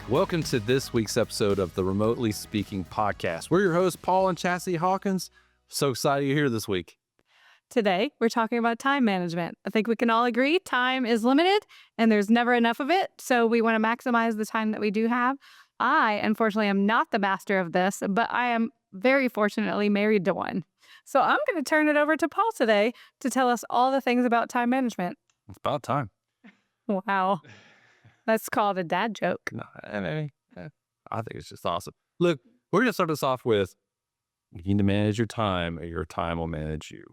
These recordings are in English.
Welcome to this week's episode of the Remotely Speaking Podcast. We're your hosts, Paul and Chassie Hawkins. So excited you're here this week. Today, we're talking about time management. I think we can all agree time is limited and there's never enough of it. So we want to maximize the time that we do have. I, unfortunately, am not the master of this, but I am very fortunately married to one. So I'm going to turn it over to Paul today to tell us all the things about time management. It's about time. Wow. Let's call it a dad joke. No, I think it's just awesome. Look, we're going to start this off with, you need to manage your time or your time will manage you.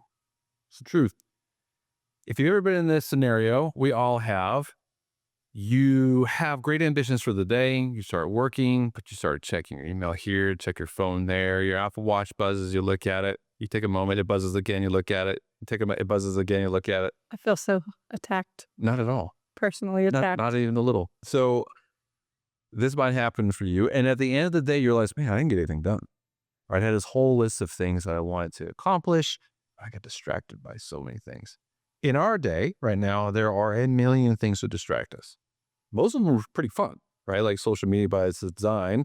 It's the truth. If you've ever been in this scenario, we all have. You have great ambitions for the day. You start working, but you start checking your email here, check your phone there. Your Apple Watch buzzes, you look at it. You take a moment, it buzzes again, you look at it. You take a moment, it buzzes again, you look at it. I feel so attacked. Not at all. Personally attacked. Not even a little. So this might happen for you. And at the end of the day, you realize, man, I didn't get anything done. Right? I had this whole list of things that I wanted to accomplish. I got distracted by so many things. In our day, right now, there are a million things to distract us. Most of them are pretty fun, right? Like social media by its design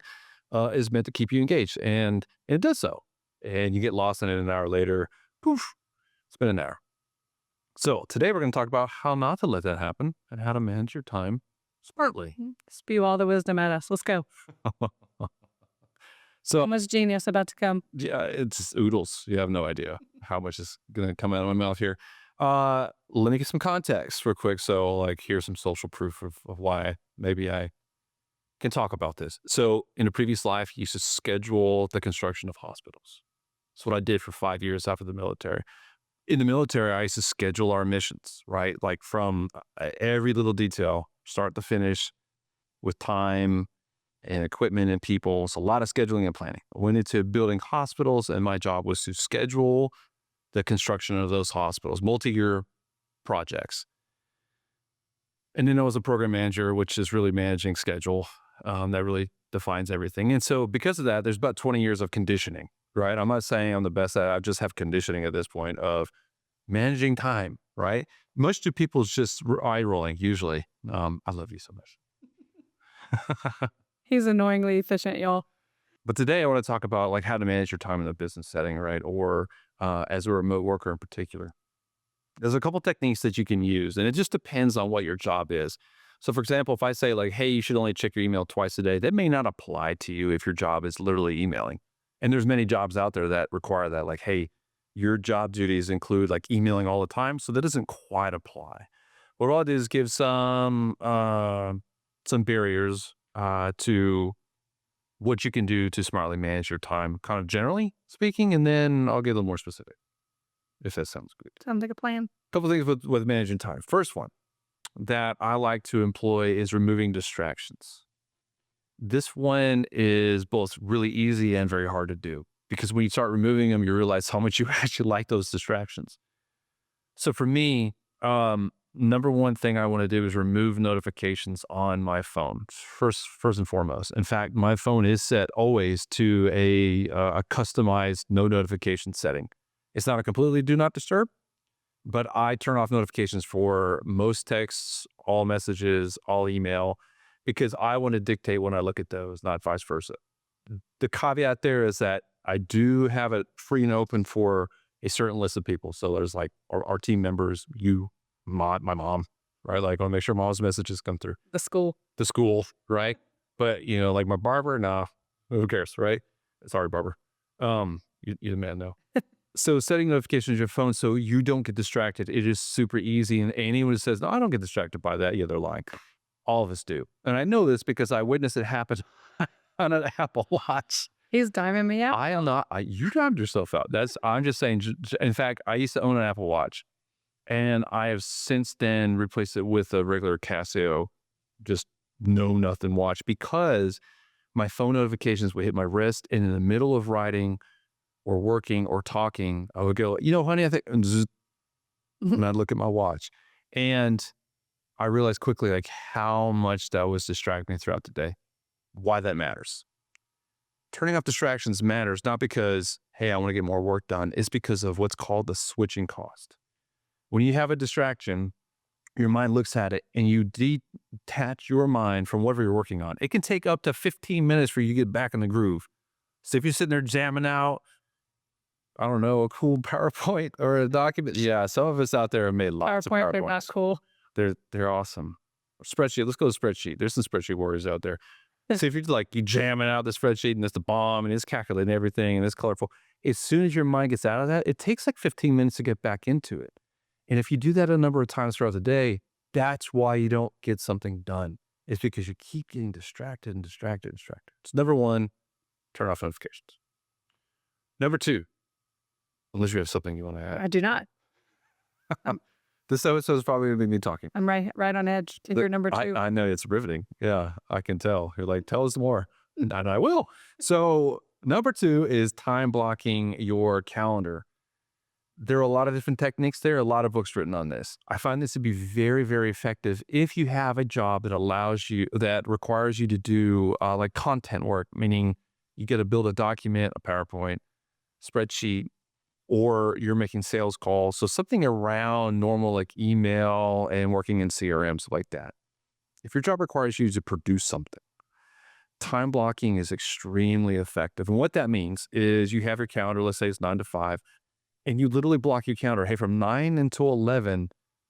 is meant to keep you engaged. And it does so. And you get lost in it an hour later. Poof, it's been an hour. So today we're going to talk about how not to let that happen and how to manage your time smartly. Spew all the wisdom at us. Let's go. So How much genius about to come? yeah, it's just oodles. You have no idea how much is going to come out of my mouth here. Let me get some context real quick. So like, here's some social proof of why maybe I can talk about this. So in a previous life, I used to schedule the construction of hospitals. That's what I did for 5 years after the military. In the military, I used to schedule our missions, right? Like from every little detail, start to finish, with time and equipment and people. So a lot of scheduling and planning. I went into building hospitals, and my job was to schedule the construction of those hospitals, multi-year projects. And then I was a program manager, which is really managing schedule. That really defines everything. And so because of that, there's about 20 years of conditioning, right? I'm not saying I'm the best at it. I just have conditioning at this point of managing time, right? Much to people's just eye rolling, usually. I love you so much. He's annoyingly efficient, y'all. But today I want to talk about like how to manage your time in a business setting, right? Or as a remote worker in particular. There's a couple techniques that you can use, and it just depends on what your job is. So for example, if I say like, hey, you should only check your email twice a day, that may not apply to you if your job is literally emailing. And there's many jobs out there that require that, like, hey, your job duties include like emailing all the time. So that doesn't quite apply. What I'll do is give some barriers to what you can do to smartly manage your time, kind of generally speaking, and then I'll get a little more specific, if that sounds good. Sounds like a plan. A couple of things with managing time. First one that I like to employ is removing distractions. This one is both really easy and very hard to do, because when you start removing them, you realize how much you actually like those distractions. So for me, number one thing I want to do is remove notifications on my phone, first and foremost. In fact, my phone is set always to a customized no notification setting. It's not a completely do not disturb, but I turn off notifications for most texts, all messages, all email, because I want to dictate when I look at those, not vice versa. The caveat there is that I do have it free and open for a certain list of people. So there's like our team members, you, my mom, right? Like I want to make sure mom's messages come through. The school, right? But you know, like my barber, nah, who cares, right? Sorry, barber. You're the man though. So setting notifications on your phone so you don't get distracted, it is super easy. And anyone who says, no, I don't get distracted by that, yeah, they're lying. All of us do. And I know this because I witnessed it happen on an Apple Watch. he's diming me out. I am not, you timed yourself out. I'm just saying, in fact, I used to own an Apple Watch, and I have since then replaced it with a regular Casio, just no nothing watch, because my phone notifications would hit my wrist, and in the middle of writing or working or talking, I would go, you know, honey, I think, and I'd look at my watch. And I realized quickly like how much that was distracting me throughout the day, why that matters. Turning off distractions matters not because, hey, I want to get more work done. It's because of what's called the switching cost. When you have a distraction, your mind looks at it and you detach your mind from whatever you're working on. It can take up to 15 minutes for you to get back in the groove. So if you're sitting there jamming out, I don't know, a cool PowerPoint or a document. Yeah, some of us out there have made lots of PowerPoint, they're not PowerPoints. cool. They're awesome. Spreadsheet. Let's go to spreadsheet. There's some spreadsheet warriors out there. So if you're like you jamming out the spreadsheet and it's the bomb and it's calculating everything and it's colorful, as soon as your mind gets out of that, it takes like 15 minutes to get back into it. And if you do that a number of times throughout the day, that's why you don't get something done. It's because you keep getting distracted and distracted and distracted. It's number one, turn off notifications. Number two, unless you have something you want to add. I do not. This episode is probably going to be me talking. I'm right on edge to hear number two. I know it's riveting. Yeah, I can tell. You're like, tell us more. And I will. So number two is time blocking your calendar. There are a lot of different techniques there. A lot of books written on this. I find this to be very, very effective if you have a job that requires you to do like content work, meaning you got to build a document, a PowerPoint, spreadsheet, or you're making sales calls. So something around normal like email and working in CRM, stuff like that. If your job requires you to produce something, time blocking is extremely effective. And what that means is you have your calendar, let's say it's 9 to 5, and you literally block your calendar. Hey, from 9 until 11,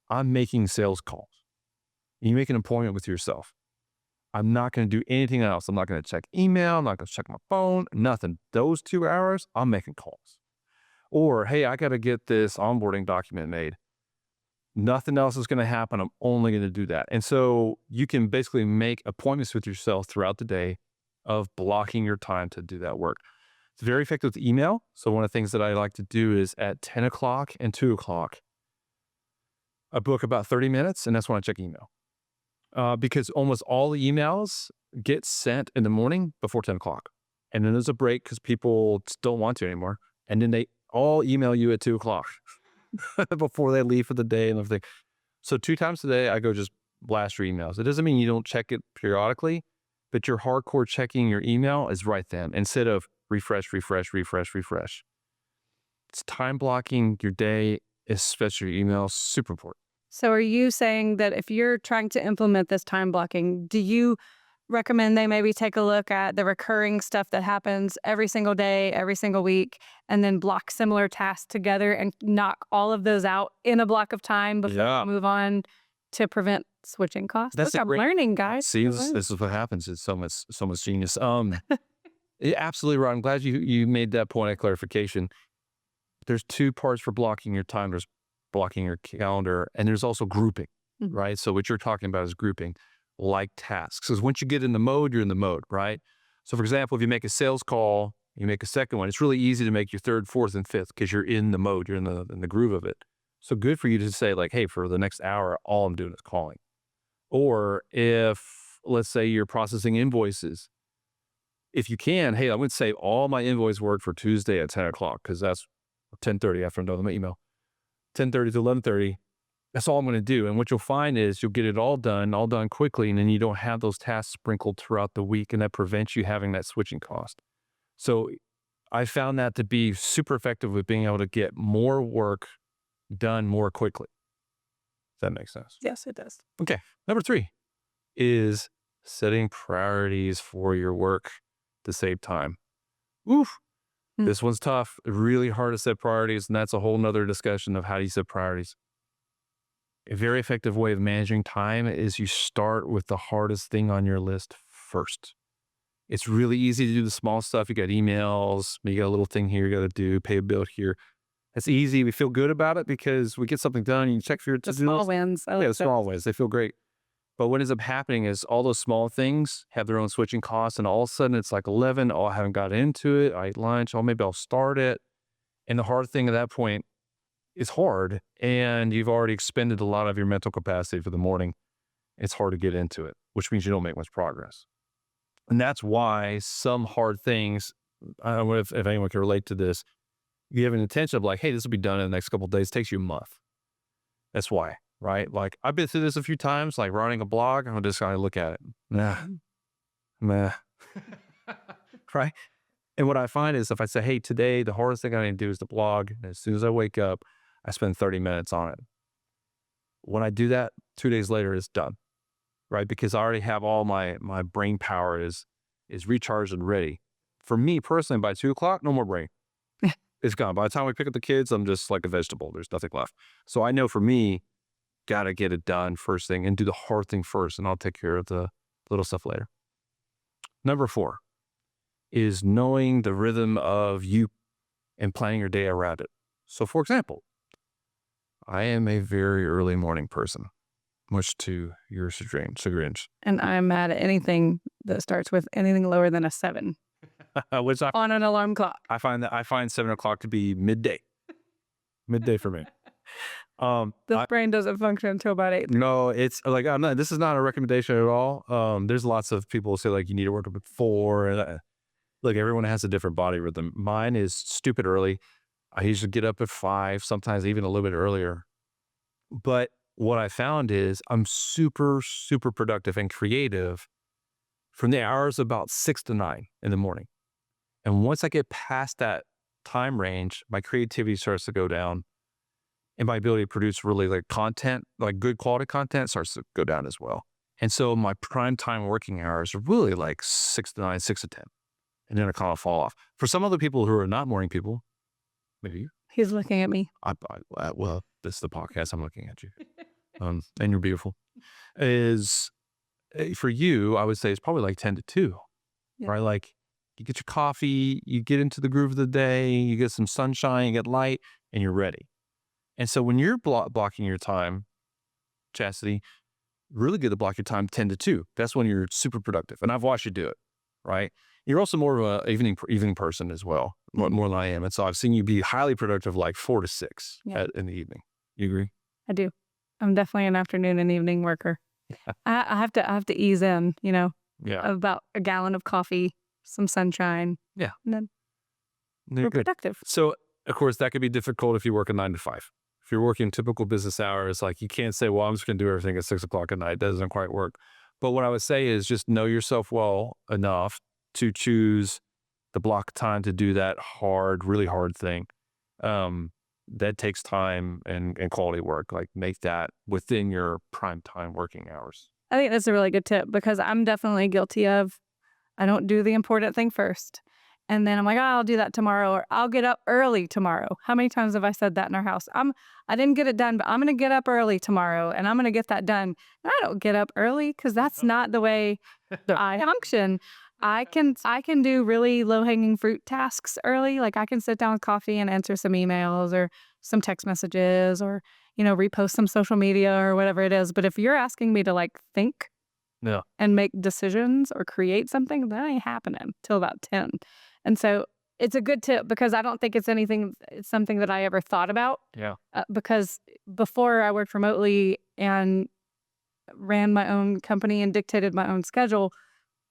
I'm making sales calls. And you make an appointment with yourself. I'm not going to do anything else. I'm not going to check email. I'm not going to check my phone, nothing. Those 2 hours, I'm making calls. Or, hey, I got to get this onboarding document made. Nothing else is going to happen. I'm only going to do that. And so you can basically make appointments with yourself throughout the day of blocking your time to do that work. It's very effective with email. So one of the things that I like to do is at 10 o'clock and 2 o'clock, I book about 30 minutes, and that's when I check email. Because almost all the emails get sent in the morning before 10 o'clock. And then there's a break because people don't want to anymore. And then they all email you at 2 o'clock before they leave for the day and everything. So 2 times a day, I go just blast your emails. It doesn't mean you don't check it periodically, but your hardcore checking your email is right then instead of refresh. It's time blocking your day, especially your email, super important. So are you saying that if you're trying to implement this time blocking, do you recommend they maybe take a look at the recurring stuff that happens every single day, every single week, and then block similar tasks together and knock all of those out in a block of time before you move on to prevent switching costs? That's Look, I'm learning, guys. See, this is what happens. It's so much genius. Absolutely right. I'm glad you made that point of clarification. There's 2 parts for blocking your time. There's blocking your calendar, and there's also grouping, right? So what you're talking about is grouping like tasks. Because once you get in the mode, you're in the mode, right? So for example, if you make a sales call, you make a second one, it's really easy to make your 3rd, 4th, and 5th because you're in the mode, you're in the groove of it. So good for you to say like, hey, for the next hour, all I'm doing is calling. Or if, let's say you're processing invoices, if you can, hey, I would save all my invoice work for Tuesday at 10 o'clock because that's 10:30 after I'm done with my email. 10:30 to 11:30. That's all I'm going to do. And what you'll find is you'll get it all done quickly, and then you don't have those tasks sprinkled throughout the week, and that prevents you having that switching cost. So I found that to be super effective with being able to get more work done more quickly. Does that make sense? Yes, it does. Okay. Number 3 is setting priorities for your work to save time. Oof. This one's tough. Really hard to set priorities, and that's a whole nother discussion of how do you set priorities. A very effective way of managing time is you start with the hardest thing on your list first. It's really easy to do the small stuff. You got emails, you got a little thing here you got to do, pay a bill here. It's easy. We feel good about it because we get something done. You check for your The small wins. I like the small wins. They feel great. But what ends up happening is all those small things have their own switching costs, and all of a sudden it's like 11. Oh, I haven't got into it. I ate lunch. Oh, maybe I'll start it. And the hard thing at that point is hard, and you've already expended a lot of your mental capacity for the morning. It's hard to get into it, which means you don't make much progress. And that's why some hard things, I don't know if anyone can relate to this, you have an intention of like, hey, this will be done in the next couple of days. It takes you a month. That's why, right? Like I've been through this a few times, like writing a blog. I'm just going to look at it. Meh. Right? And what I find is if I say, hey, today, the hardest thing I need to do is the blog. And as soon as I wake up, I spend 30 minutes on it. when I do that, 2 days later, it's done, right? Because I already have all my brain power is recharged and ready. For me personally, by 2 o'clock, no more brain. It's gone. By the time we pick up the kids, I'm just like a vegetable. There's nothing left. So I know for me, got to get it done first thing and do the hard thing first, and I'll take care of the little stuff later. Number 4 is knowing the rhythm of you and planning your day around it. So for example, I am a very early morning person, much to your chagrin. And I'm mad at anything that starts with anything lower than a 7 Which on an alarm clock. I find 7 o'clock to be midday for me. The brain doesn't function until about 8. No, it's like, this is not a recommendation at all. There's lots of people who say like you need to work up at 4, and look, everyone has a different body rhythm. Mine is stupid early. I usually get up at 5, sometimes even a little bit earlier. But what I found is I'm super, super productive and creative from the hours about 6 to 9 in the morning. And once I get past that time range, my creativity starts to go down, and my ability to produce really like content, like good quality content, starts to go down as well. And so my prime time working hours are really like 6 to 9, 6 to 10. And then I kind of fall off. For some other people who are not morning people, maybe you. He's looking at me. Well, this is the podcast. I'm looking at you. And you're beautiful. Is for you, I would say it's probably like 10 to 2, Yeah. right? Like you get your coffee, you get into the groove of the day, you get some sunshine, you get light, and you're ready. And so when you're blocking your time, Chastity, really good to block your time 10 to 2. That's when you're super productive. And I've watched you do it, right? You're also more of an evening person as well, more than I am. And so I've seen you be highly productive like 4 to 6 in the evening. You agree? I do. I'm definitely an afternoon and evening worker. I have to ease in, about a gallon of coffee, some sunshine. Yeah. And then You're we're good. productive. So, of course, that could be difficult if you work a 9 to 5. If you're working typical business hours, like you can't say, well, I'm just going to do everything at 6 o'clock at night. That doesn't quite work. But what I would say is just know yourself well enough to choose the block time to do that really hard thing. That takes time and quality work. Like make that within your prime time working hours. I think that's a really good tip because I'm definitely guilty of, I don't do the important thing first. And then I'm like, oh, I'll do that tomorrow, or I'll get up early tomorrow. How many times have I said that in our house? I didn't get it done, but I'm going to get up early tomorrow and I'm going to get that done. And I don't get up early because that's not the way I function. I can do really low-hanging fruit tasks early. Like I can sit down with coffee and answer some emails or some text messages or, repost some social media or whatever it is. But if you're asking me to like think and make decisions or create something, that ain't happening till about 10. And so it's a good tip because I don't think it's something that I ever thought about. Yeah. Because before I worked remotely and ran my own company and dictated my own schedule,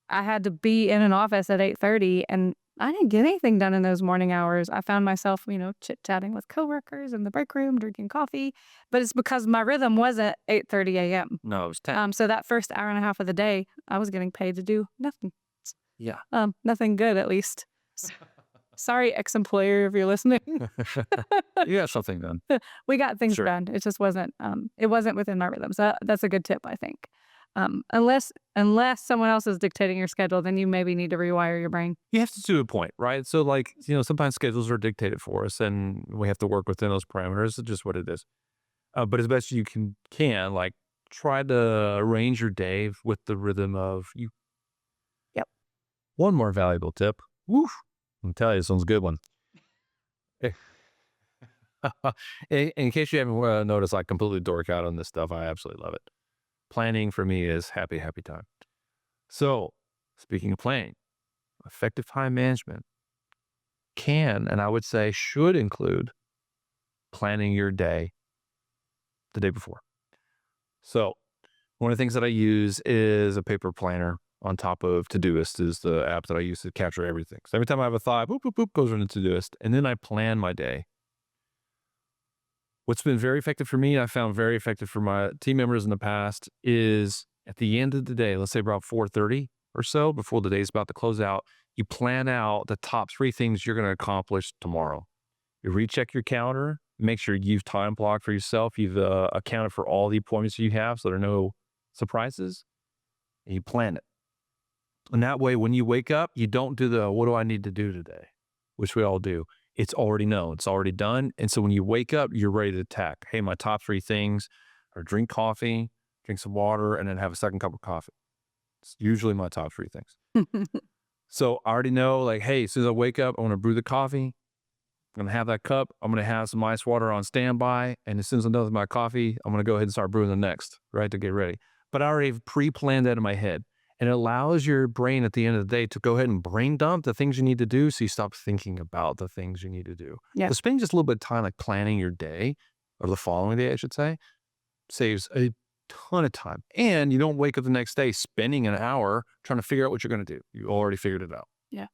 I had to be in an office at 8:30 and I didn't get anything done in those morning hours. I found myself, chit-chatting with coworkers in the break room, drinking coffee. But it's because my rhythm wasn't 8:30 a.m. No, it was 10. So that first hour and a half of the day, I was getting paid to do nothing. Yeah. Nothing good, at least. Sorry, ex-employer, if you're listening. You got something done. We got things Sure. done. It just wasn't within my rhythm. So that's a good tip, I think. Unless someone else is dictating your schedule, then you maybe need to rewire your brain. You have to a point, right? So like, sometimes schedules are dictated for us and we have to work within those parameters. It's just what it is. But as best you can like try to arrange your day with the rhythm of you. Yep. One more valuable tip. Woof. I'm telling you, this one's a good one. In case you haven't noticed, I completely dork out on this stuff. I absolutely love it. Planning for me is happy time. So, speaking of planning, effective time management can, and I would say should include planning your day the day before. So, one of the things that I use is a paper planner on top of Todoist is the app that I use to capture everything. So every time I have a thought, boop, boop, boop, goes into Todoist, and then I plan my day. What's been very effective for me, I found very effective for my team members in the past, is at the end of the day, let's say about 4:30 or so, before the day's about to close out, you plan out the top 3 things you're going to accomplish tomorrow. You recheck your calendar make sure you've time blocked for yourself. You've accounted for all the appointments you have so there are no surprises, and you plan it. And that way, when you wake up, you don't do the, what do I need to do today? Which we all do. It's already known. It's already done. And so when you wake up, you're ready to attack. Hey, my top 3 things are drink coffee, drink some water, and then have a second cup of coffee. It's usually my top 3 things. So I already know, like, hey, as soon as I wake up, I'm going to brew the coffee. I'm going to have that cup. I'm going to have some ice water on standby. And as soon as I'm done with my coffee, I'm going to go ahead and start brewing the next, right, to get ready. But I already have pre-planned that in my head. And it allows your brain at the end of the day to go ahead and brain dump the things you need to do, so you stop thinking about the things you need to do. Yeah. So spending just a little bit of time like planning your day, or the following day, I should say, saves a ton of time. And you don't wake up the next day spending an hour trying to figure out what you're going to do. You already figured it out. Yeah,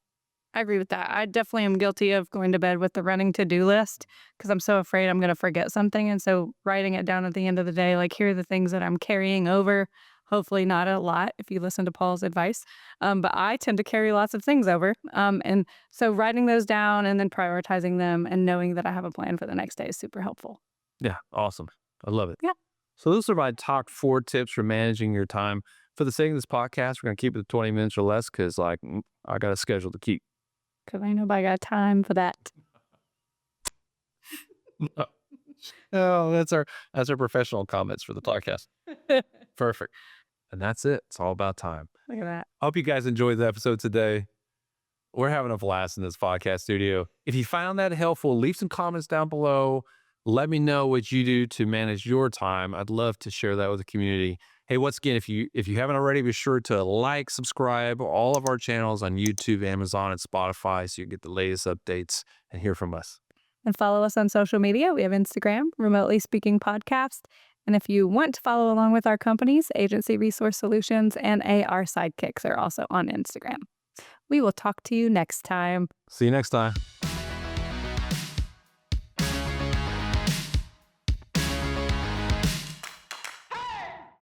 I agree with that. I definitely am guilty of going to bed with the running to-do list because I'm so afraid I'm going to forget something. And so writing it down at the end of the day, like, here are the things that I'm carrying over. Hopefully not a lot if you listen to Paul's advice. But I tend to carry lots of things over. And so writing those down and then prioritizing them and knowing that I have a plan for the next day is super helpful. Yeah, awesome. I love it. Yeah. So those are my top 4 tips for managing your time. For the sake of this podcast, we're going to keep it to 20 minutes or less because, like, I got a schedule to keep. Because ain't nobody got time for that. Oh, that's our professional comments for the podcast. Perfect. And that's it. It's all about time. Look at that. I hope you guys enjoyed the episode today. We're having a blast in this podcast studio. If you found that helpful, leave some comments down below. Let me know what you do to manage your time. I'd love to share that with the community. Hey, once again, if you haven't already, be sure to like, subscribe all of our channels on YouTube, Amazon, and Spotify so you get the latest updates and hear from us. And follow us on social media. We have Instagram, Remotely Speaking Podcast. And if you want to follow along with our companies, Agency Resource Solutions and AR Sidekicks are also on Instagram. We will talk to you next time. See you next time.